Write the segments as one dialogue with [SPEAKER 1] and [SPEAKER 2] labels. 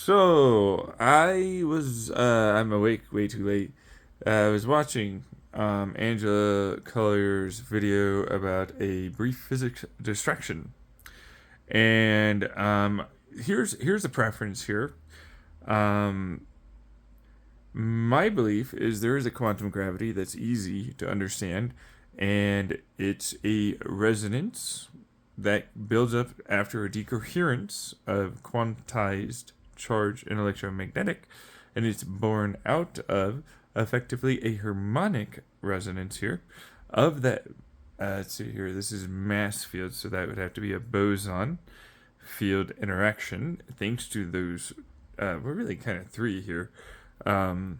[SPEAKER 1] So I'm awake way too late. I was watching Angela Collier's video about a brief physics distraction, and here's the preference here. Um, my belief is there is a quantum gravity that's easy to understand, and it's a resonance that builds up after a decoherence of quantized charge in electromagnetic, and it's born out of effectively a harmonic resonance here of that. Let's see here. This is mass field, so that would have to be a boson field interaction. Thanks to those, we're really kind of three here. Um,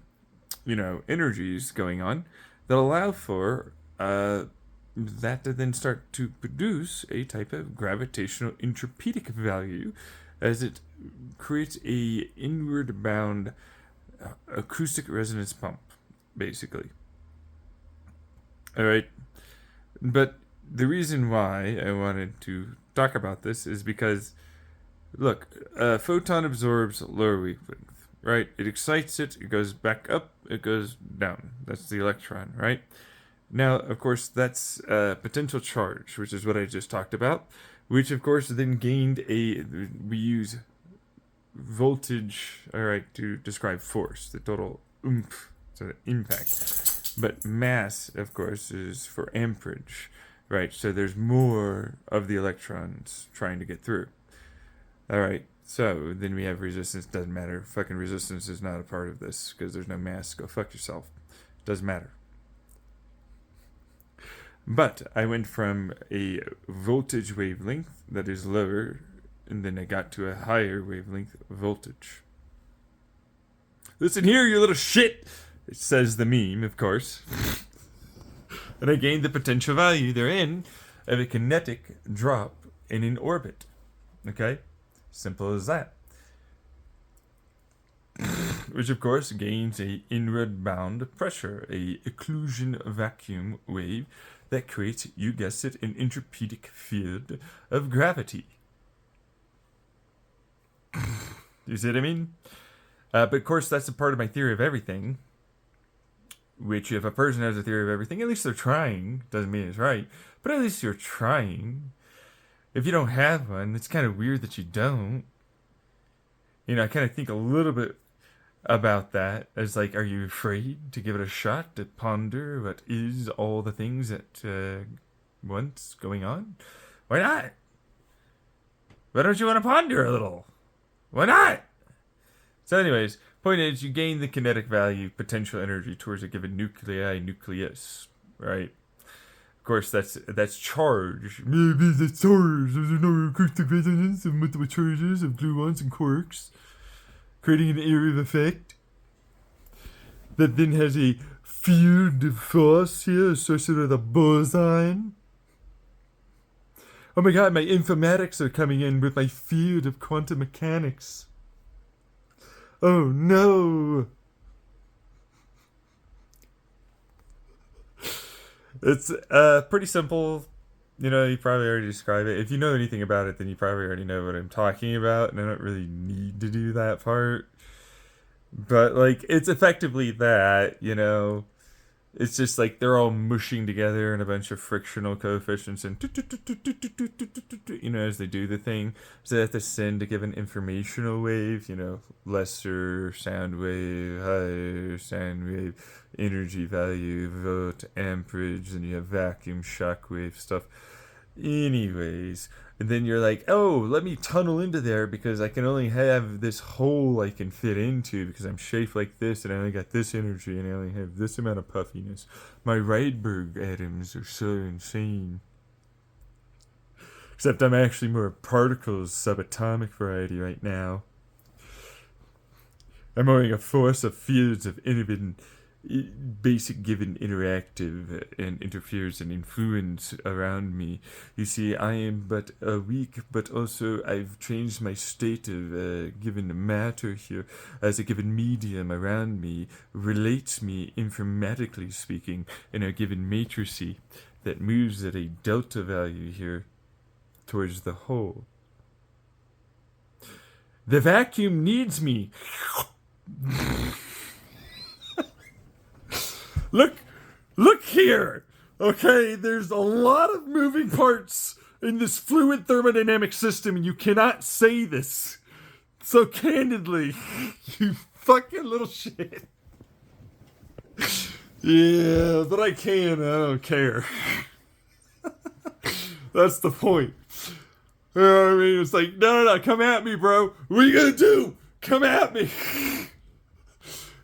[SPEAKER 1] energies going on that allow for that to then start to produce a type of gravitational intrapedic value as it creates a inward bound acoustic resonance pump, basically. All right, but the reason why I wanted to talk about this is because look, a photon absorbs lower wavelength, right? It excites it, it goes back up, it goes down. That's the electron, right? Now, of course, that's potential charge, which is what I just talked about, which, of course, then gained we use voltage, all right, to describe force, the total oomph, so impact. But mass, of course, is for amperage, right? So there's more of the electrons trying to get through. All right, so then we have resistance. Doesn't matter. Fucking resistance is not a part of this because there's no mass. Go fuck yourself. Doesn't matter. But I went from a voltage wavelength that is lower, and then I got to a higher wavelength voltage. Listen here, you little shit! It says the meme, of course. And I gained the potential value therein of a kinetic drop in an orbit. Okay? Simple as that. Which, of course, gains a inward bound pressure, a occlusion vacuum wave that creates, you guessed it, an intrapedic field of gravity. You see what I mean? But of course, that's a part of my theory of everything. Which, if a person has a theory of everything, at least they're trying. Doesn't mean it's right, but at least you're trying. If you don't have one, it's kind of weird that you don't. I kind of think a little bit about that as like, are you afraid to give it a shot, to ponder what is all the things that once going on? Why not? Why don't you want to ponder a little? Why not? So anyways, point is, you gain the kinetic value, potential energy towards a given nucleus, right? Of course, that's charge. Maybe that's charge. There's no acoustic resonance of multiple charges of gluons and quarks, creating an area of effect that then has a field of force here associated with a boson. Oh my god, my informatics are coming in with my field of quantum mechanics. Oh no! It's pretty simple. You probably already described it. If you know anything about it, then you probably already know what I'm talking about, and I don't really need to do that part. But, like, it's effectively that. It's just like they're all mushing together in a bunch of frictional coefficients and as they do the thing. So they have to send a given informational wave, lesser sound wave, higher sound wave, energy value, volt, amperage, and you have vacuum, shock wave stuff. Anyways, and then you're like, oh, let me tunnel into there because I can only have this hole I can fit into because I'm shaped like this and I only got this energy and I only have this amount of puffiness. My Rydberg atoms are so insane. Except I'm actually more particles, subatomic variety right now. I'm owing a force of fields of inhibiting basic given interactive and interferes and influence around me. You see, I am but a weak, but also I've changed my state of given matter here as a given medium around me relates me informatically speaking in a given matrice that moves at a delta value here towards the whole. The vacuum needs me. Look here. Okay, there's a lot of moving parts in this fluid thermodynamic system, and you cannot say this so candidly. You fucking little shit. Yeah, but I can. I don't care. That's the point. You know what I mean? It's like, no, come at me, bro. What are you gonna do? Come at me.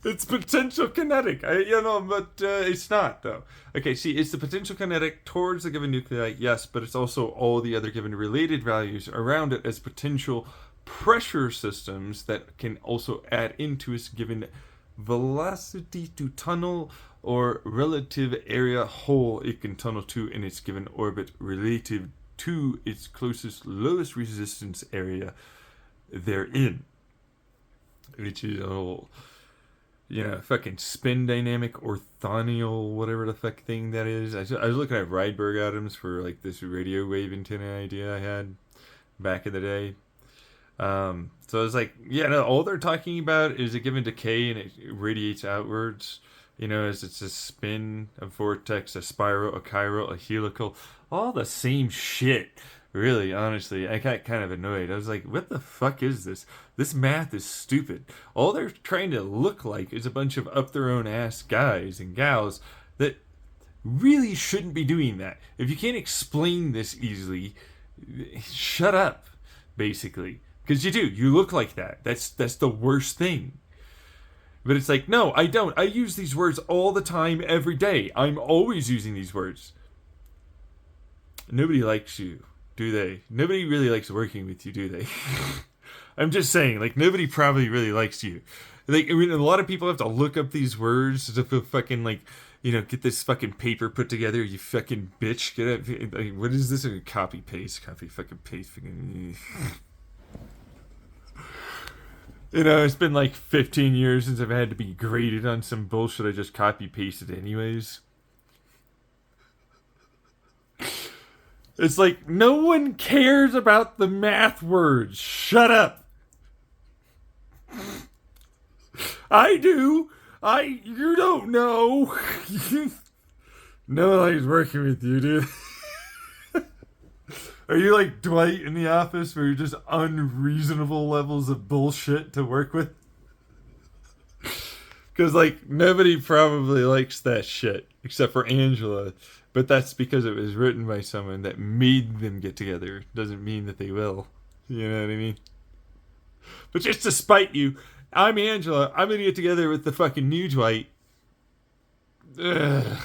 [SPEAKER 1] It's potential kinetic. But it's not, though. Okay, see, it's the potential kinetic towards the given nuclei, yes, but it's also all the other given related values around it as potential pressure systems that can also add into its given velocity to tunnel or relative area hole it can tunnel to in its given orbit relative to its closest lowest resistance area therein, which is a whole fucking spin dynamic orthogonal whatever the fuck thing that is. I was looking at Rydberg atoms for like this radio wave antenna idea I had back in the day. So I was like, all they're talking about is a given decay and it radiates outwards. As it's a spin, a vortex, a spiral, a chiral, a helical, all the same shit. Really, honestly, I got kind of annoyed. I was like, what the fuck is this? This math is stupid. All they're trying to look like is a bunch of up their own ass guys and gals that really shouldn't be doing that. If you can't explain this easily, shut up, basically. Because you do. You look like that. That's the worst thing. But it's like, no, I don't. I use these words all the time, every day. I'm always using these words. Nobody likes you, do they? Nobody really likes working with you, do they? I'm just saying, like, nobody probably really likes you. Like, I mean, a lot of people have to look up these words to fucking, like, get this fucking paper put together, you fucking bitch. Get it? Like, what is this? Copy, paste. Fucking... It's been like 15 years since I've had to be graded on some bullshit I just copy-pasted anyways. It's like, no one cares about the math words. Shut up. I do. You don't know. Nobody's working with you, dude. Are you like Dwight in The Office where you're just unreasonable levels of bullshit to work with? Because, like, nobody probably likes that shit except for Angela. But that's because it was written by someone that made them get together. Doesn't mean that they will. You know what I mean? But just to spite you, I'm Angela. I'm going to get together with the fucking new Dwight. Ugh.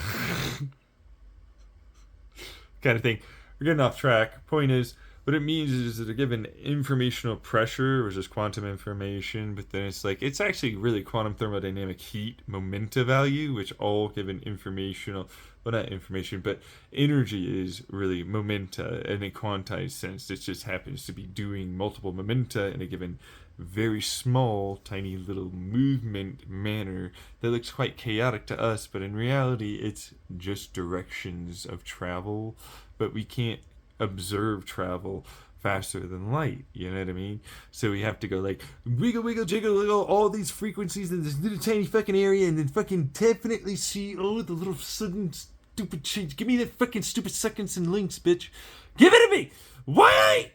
[SPEAKER 1] Kind of thing. We're getting off track. Point is, what it means is that they're given informational pressure, which is quantum information, but then it's like, it's actually really quantum thermodynamic heat momenta value, which all given informational, well, not information, but energy is really momenta in a quantized sense. It just happens to be doing multiple momenta in a given very small, tiny little movement manner that looks quite chaotic to us, but in reality, it's just directions of travel. But we can't observe travel faster than light, you know what I mean? So we have to go like, wiggle, wiggle, jiggle, wiggle, all these frequencies in this little tiny fucking area, and then fucking definitely see, the little sudden stupid change. Give me that fucking stupid seconds and links, bitch. Give it to me! Why?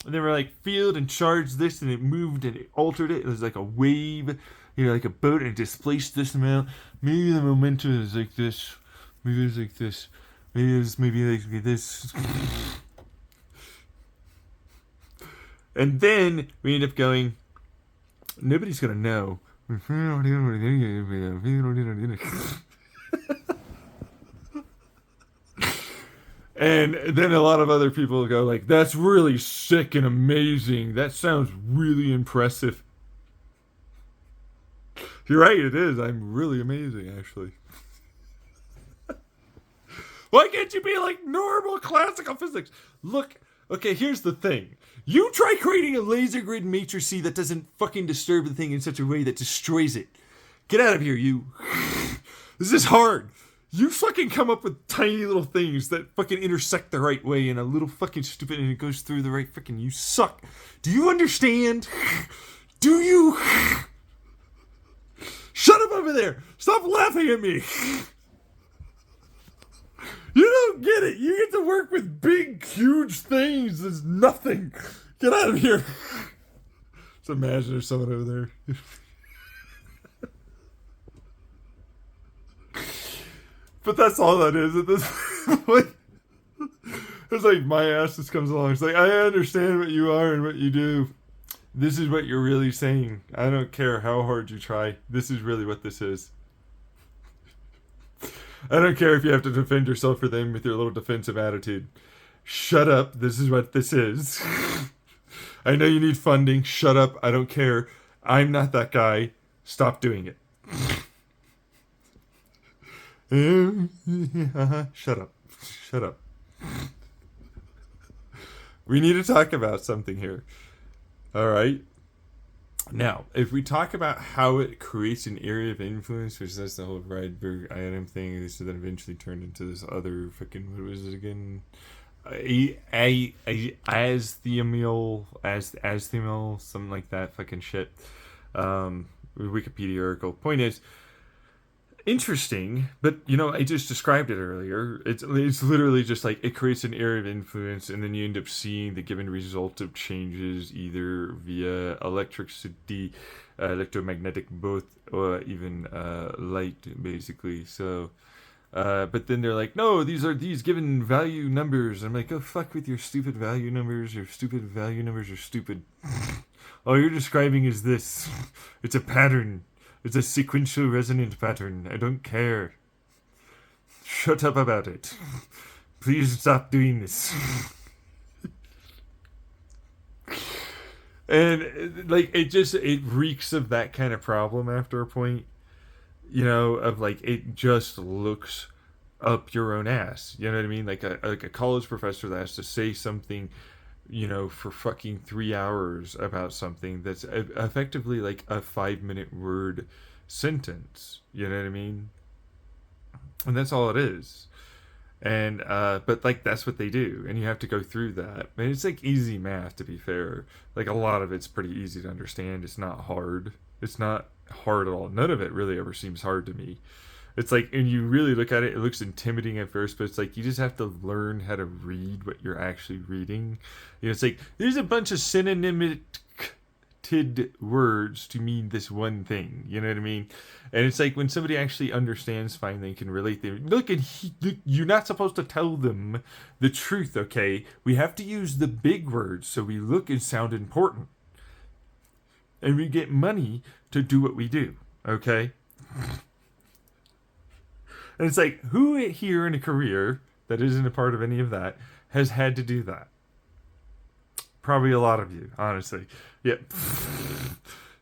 [SPEAKER 1] And then we're like, field and charge this, and it moved and it altered it. It was like a wave, like a boat, and it displaced this amount. Maybe the momentum is like this. Maybe it's like this. Maybe like this. And then we end up going, nobody's going to know. And then a lot of other people go like, that's really sick and amazing. That sounds really impressive. You're right, it is. I'm really amazing, actually. Why can't you be like normal classical physics? Look, okay, here's the thing. You try creating a laser grid matrix that doesn't fucking disturb the thing in such a way that destroys it. Get out of here, you. This is hard. You fucking come up with tiny little things that fucking intersect the right way and a little fucking stupid and it goes through the right fucking. You suck. Do you understand? Do you? Shut up over there. Stop laughing at me. You don't get it. You get to work with big, huge things. There's nothing. Get out of here. Just imagine there's someone over there. But that's all that is at this point. It's like my ass just comes along. It's like, I understand what you are and what you do. This is what you're really saying. I don't care how hard you try. This is really what this is. I don't care if you have to defend yourself for them with your little defensive attitude. Shut up. This is what this is. I know you need funding. Shut up. I don't care. I'm not that guy. Stop doing it. Shut up. Shut up. We need to talk about something here. All right. Now, if we talk about how it creates an area of influence, which that's the whole Rydberg item thing, this then eventually turned into this other fucking, what was it again? Asthemial, something like that fucking shit. Wikipedia article. Point is, interesting, but I just described it earlier. It's literally just like it creates an area of influence, and then you end up seeing the given result of changes either via electricity, electromagnetic, both, or even light, basically. So, but then they're like, no, these are these given value numbers. I'm like, oh, fuck with your stupid value numbers. Your stupid value numbers are stupid. All you're describing is this. It's a pattern. It's a sequential resonant pattern. I don't care. Shut up about it. Please stop doing this. And like it reeks of that kind of problem after a point. Of like it just looks up your own ass. You know what I mean? Like a college professor that has to say something, for fucking 3 hours about something that's effectively like a 5-minute word sentence. You know what I mean? And that's all it is. And but like that's what they do, and you have to go through that. And it's like easy math, to be fair. Like a lot of it's pretty easy to understand. It's not hard. It's not hard at all. None of it really ever seems hard to me. It's like, and you really look at it, it looks intimidating at first, but it's like you just have to learn how to read what you're actually reading. It's like there's a bunch of synonymated words to mean this one thing. You know what I mean? And it's like when somebody actually understands finally can relate them. Look, you're not supposed to tell them the truth, okay? We have to use the big words so we look and sound important. And we get money to do what we do, okay? And it's like, who here in a career that isn't a part of any of that has had to do that? Probably a lot of you, honestly. Yeah.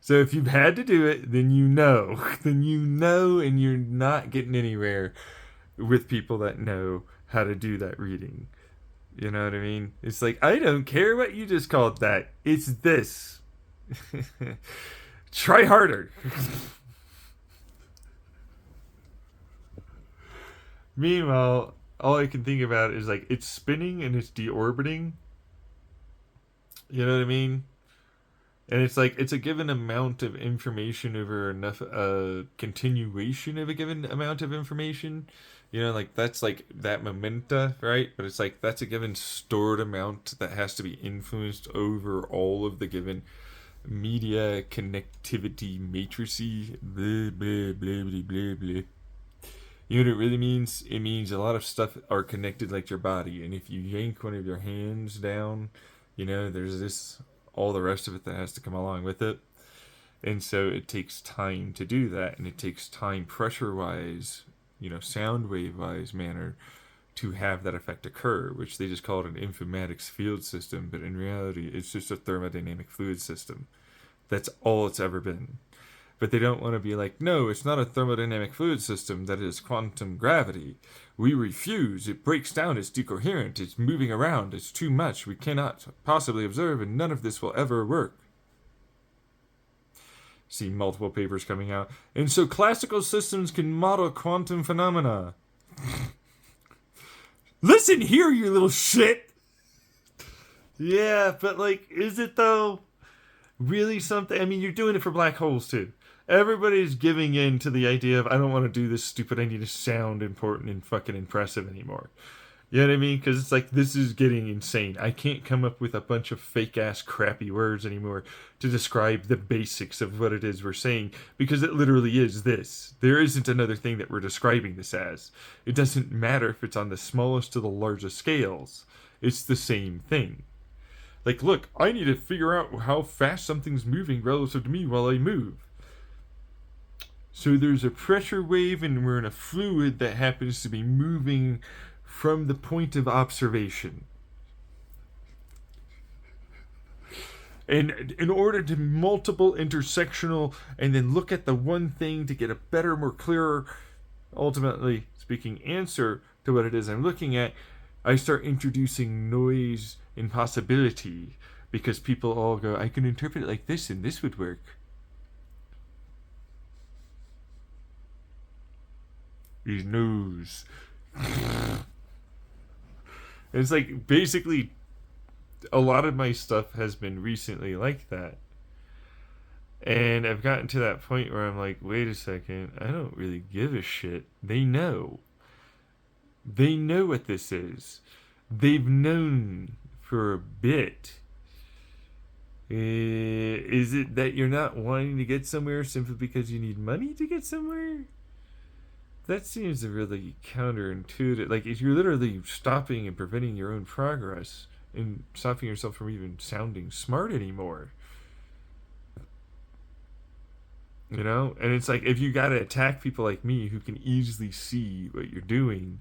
[SPEAKER 1] So if you've had to do it, then you know. Then you know, and you're not getting anywhere with people that know how to do that reading. You know what I mean? It's like, I don't care what you just called that. It's this. Try harder. Meanwhile, all I can think about is like it's spinning and it's deorbiting. You know what I mean? And it's like it's a given amount of information over enough continuation of a given amount of information. Like that's like that momenta, right? But it's like that's a given stored amount that has to be influenced over all of the given media connectivity matrices. Blah, blah, blah, blah, blah, blah. You know what it really means? It means a lot of stuff are connected like your body. And if you yank one of your hands down, there's this, all the rest of it that has to come along with it. And so it takes time to do that. And it takes time pressure-wise, sound wave-wise manner to have that effect occur, which they just call it an informatics field system. But in reality, it's just a thermodynamic fluid system. That's all it's ever been. But they don't want to be like, no, it's not a thermodynamic fluid system, that is quantum gravity. We refuse. It breaks down. It's decoherent. It's moving around. It's too much. We cannot possibly observe, and none of this will ever work. See multiple papers coming out. And so classical systems can model quantum phenomena. Listen here, you little shit. Yeah, but like, is it though? Really something? I mean, you're doing it for black holes too. Everybody's giving in to the idea of I don't want to do this stupid. I need to sound important and fucking impressive anymore. You know what I mean? Because it's like this is getting insane. I can't come up with a bunch of fake ass crappy words anymore to describe the basics of what it is we're saying because it literally is this. There isn't another thing that we're describing this as. It doesn't matter if it's on the smallest to the largest scales. It's the same thing. Like, look, I need to figure out how fast something's moving relative to me while I move. So there's a pressure wave, and we're in a fluid that happens to be moving from the point of observation. And in order to multiple intersectional and then look at the one thing to get a better, more clearer, ultimately speaking, answer to what it is I'm looking at, I start introducing noise and possibility because people all go, I can interpret it like this and this would work. His nose. It's like basically a lot of my stuff has been recently like that. And I've gotten to that point where I'm like, wait a second, I don't really give a shit. They know. They know what this is. They've known for a bit. Is it that you're not wanting to get somewhere simply because you need money to get somewhere? That seems really counterintuitive. Like, if you're literally stopping and preventing your own progress and stopping yourself from even sounding smart anymore. You know? And it's like, if you gotta attack people like me who can easily see what you're doing,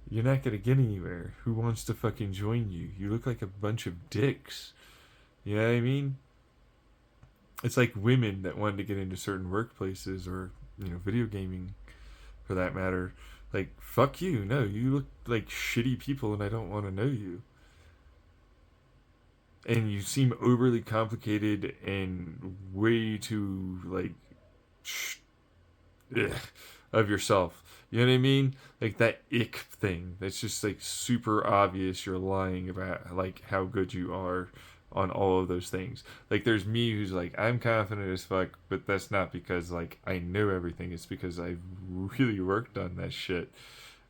[SPEAKER 1] you're not gonna get anywhere. Who wants to fucking join you? You look like a bunch of dicks. You know what I mean? It's like women that wanted to get into certain workplaces or, video gaming for that matter. Like, fuck you. No, you look like shitty people and I don't want to know you. And you seem overly complicated and way too, like, of yourself. You know what I mean? Like that ick thing. That's just like super obvious you're lying about like how good you are on all of those things. Like there's me who's like, I'm confident as fuck, but that's not because like I know everything. It's because I've really worked on that shit.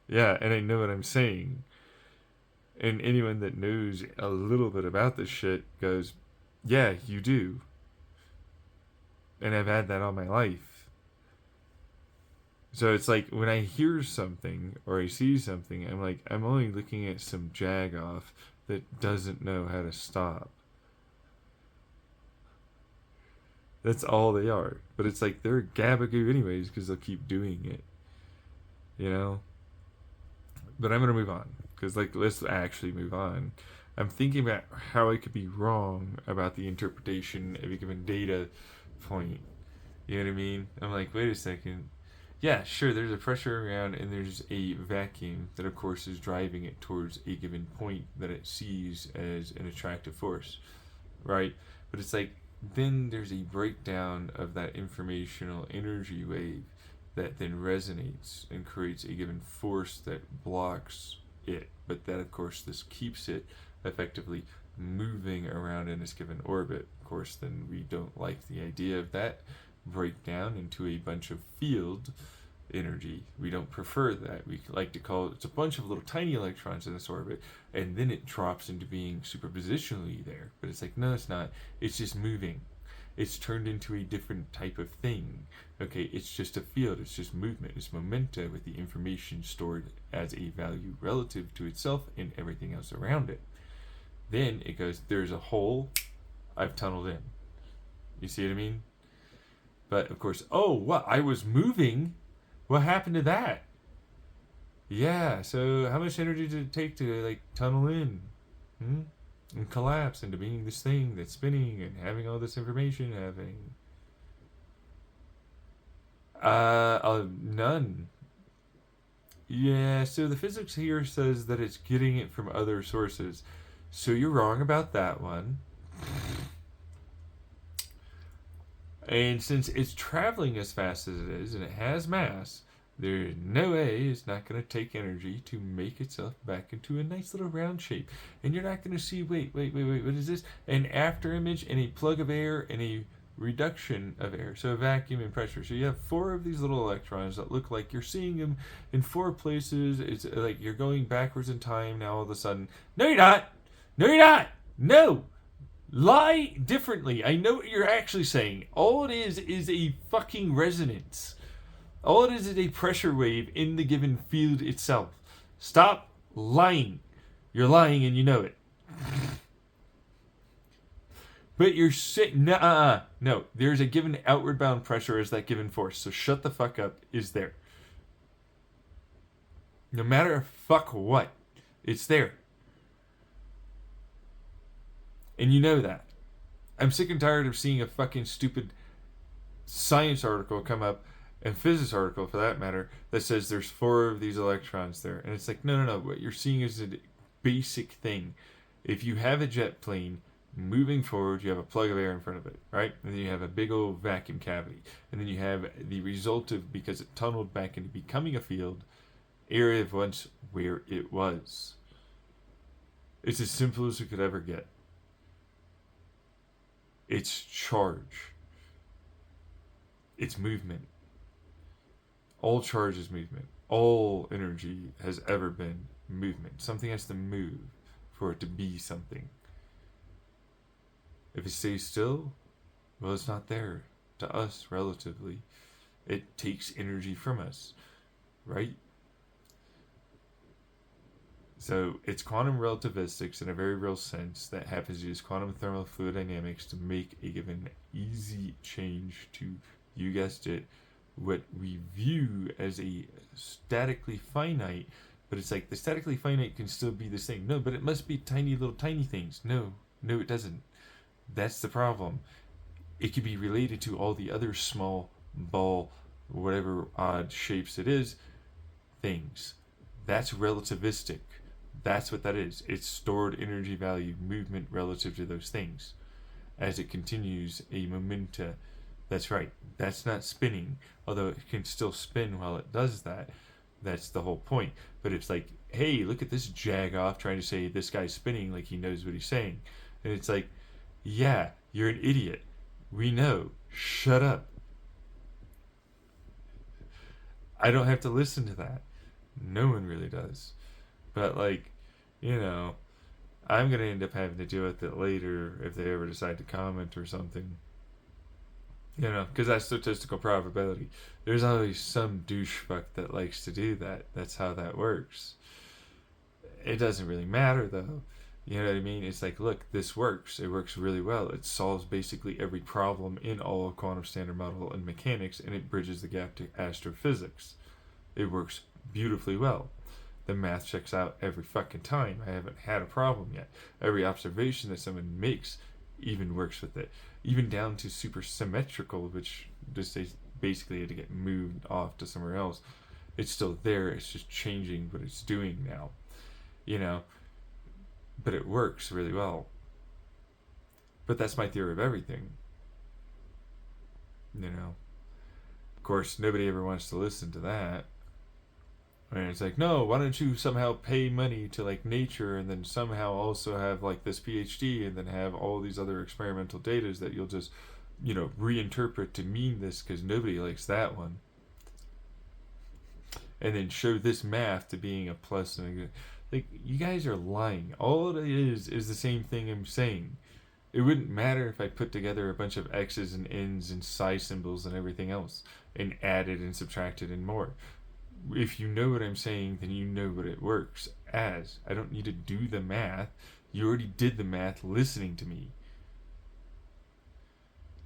[SPEAKER 1] Yeah, and I know what I'm saying. And anyone that knows a little bit about this shit goes, yeah, you do. And I've had that all my life. So it's like when I hear something or I see something, I'm like, I'm only looking at some jagoff that doesn't know how to stop. That's all they are. But it's like they're gabagoo anyways because they'll keep doing it. You know? But I'm going to move on. Because, like, let's actually move on. I'm thinking about how I could be wrong about the interpretation of a given data point. You know what I mean? I'm like, wait a second. Yeah, sure, there's a pressure around and there's a vacuum that, of course, is driving it towards a given point that it sees as an attractive force. Right? But it's like, then there's a breakdown of that informational energy wave that then resonates and creates a given force that blocks it. But that, of course, this keeps it effectively moving around in this given orbit. Of course, then we don't like the idea of that breakdown into a bunch of field energy. We don't prefer that. We like to call it, it's a bunch of little tiny electrons in this orbit, and then it drops into being superpositionally there. But it's like, no, it's not. It's just moving. It's turned into a different type of thing. Okay, it's just a field. It's just movement. It's momenta with the information stored as a value relative to itself and everything else around it. Then it goes, there's a hole. I've tunneled in. You see what I mean? But of course, oh, what? I was moving? What happened to that? Yeah, so how much energy did it take to, like, tunnel in? And collapse into being this thing that's spinning and having all this information happening? None. Yeah, so the physics here says that it's getting it from other sources. So you're wrong about that one. And since it's traveling as fast as it is, and it has mass, There's no way it's not going to take energy to make itself back into a nice little round shape. And you're not going to see, wait, what is this? An after image and a plug of air and a reduction of air. So a vacuum and pressure. So you have 4 of these little electrons that look like you're seeing them in 4 places. It's like you're going backwards in time now all of a sudden. No, you're not. No, you're not. No. Lie differently. I know what you're actually saying. All it is a fucking resonance. All it is a pressure wave in the given field itself. Stop lying. You're lying and you know it. But you're no, there's a given outward bound pressure as that given force. So shut the fuck up is there. No matter fuck what, it's there. And you know that. I'm sick and tired of seeing a fucking stupid science article come up, and physics article for that matter, that says there's 4 of these electrons there. And it's like, no. What you're seeing is a basic thing. If you have a jet plane moving forward, you have a plug of air in front of it, right? And then you have a big old vacuum cavity. And then you have the result of, because it tunneled back into becoming a field, area of once where it was. It's as simple as it could ever get. It's charge. It's movement. All charge is movement. All energy has ever been movement. Something has to move for it to be something. If it stays still, well, it's not there to us relatively. It takes energy from us, right? So it's quantum relativistics in a very real sense that happens to use quantum thermodynamics to make a given easy change to, you guessed it, what we view as a statically finite, but it's like the statically finite can still be this thing. No, but it must be tiny little tiny things. No, it doesn't. That's the problem. It can be related to all the other small ball, whatever odd shapes it is, things. That's relativistic. That's what that is. It's stored energy value, movement relative to those things. As it continues a momenta. That's right. That's not spinning, although it can still spin while it does that. That's the whole point. But it's like, hey, look at this jag-off trying to say this guy's spinning like he knows what he's saying. And it's like, yeah, you're an idiot. We know. Shut up. I don't have to listen to that. No one really does. But like, I'm going to end up having to deal with it later if they ever decide to comment or something. Because that's statistical probability. There's always some douchefuck that likes to do that. That's how that works. It doesn't really matter, though. You know what I mean? It's like, look, this works. It works really well. It solves basically every problem in all of quantum standard model and mechanics, and it bridges the gap to astrophysics. It works beautifully well. The math checks out every fucking time. I haven't had a problem yet. Every observation that someone makes even works with it. Even down to super symmetrical, which just basically had to get moved off to somewhere else. It's still there. It's just changing what it's doing now. But it works really well. But that's my theory of everything. Of course, nobody ever wants to listen to that. And it's like, no, why don't you somehow pay money to like nature and then somehow also have like this PhD and then have all these other experimental datas that you'll just, reinterpret to mean this because nobody likes that one. And then show this math to being a plus and a, like, you guys are lying. All it is the same thing I'm saying. It wouldn't matter if I put together a bunch of X's and N's and psi symbols and everything else and added and subtracted and more. If you know what I'm saying, then you know what it works as. I don't need to do the math. You already did the math listening to me.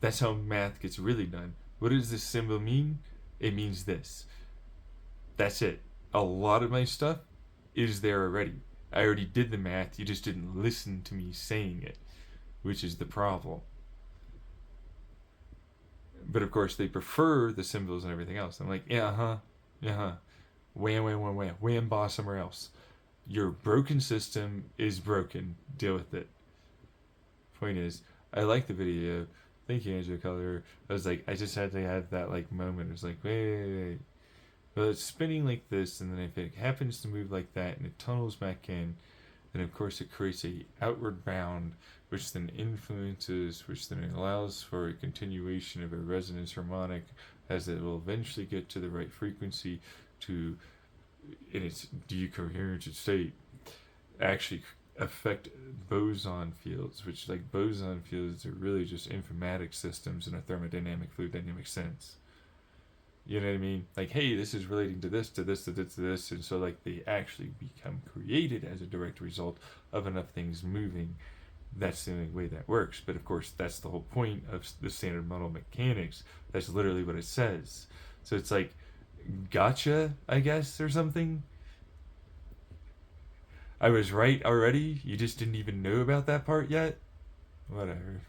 [SPEAKER 1] That's how math gets really done. What does this symbol mean? It means this. That's it. A lot of my stuff is there already. I already did the math. You just didn't listen to me saying it, which is the problem. But of course, they prefer the symbols and everything else. I'm like, yeah, wham, boss somewhere else. Your broken system is broken. Deal with it. Point is, I like the video. Thank you, Angela Color. I was like, I just had to have that like moment. It was like, wait. Well, it's spinning like this, and then if it happens to move like that and it tunnels back in, then of course it creates a outward bound, which then influences, which then allows for a continuation of a resonance harmonic, as it will eventually get to the right frequency to, in its decoherent state, actually affect boson fields, which, like, boson fields are really just informatic systems in a thermodynamic fluid dynamic sense. You know what I mean? Like, hey, this is relating to this, to this, to this, to this, and so, like, they actually become created as a direct result of enough things moving. That's the only way that works. But of course, that's the whole point of the standard model mechanics. That's literally what it says. So it's like, gotcha, I guess, or something. I was right already. You just didn't even know about that part yet. Whatever.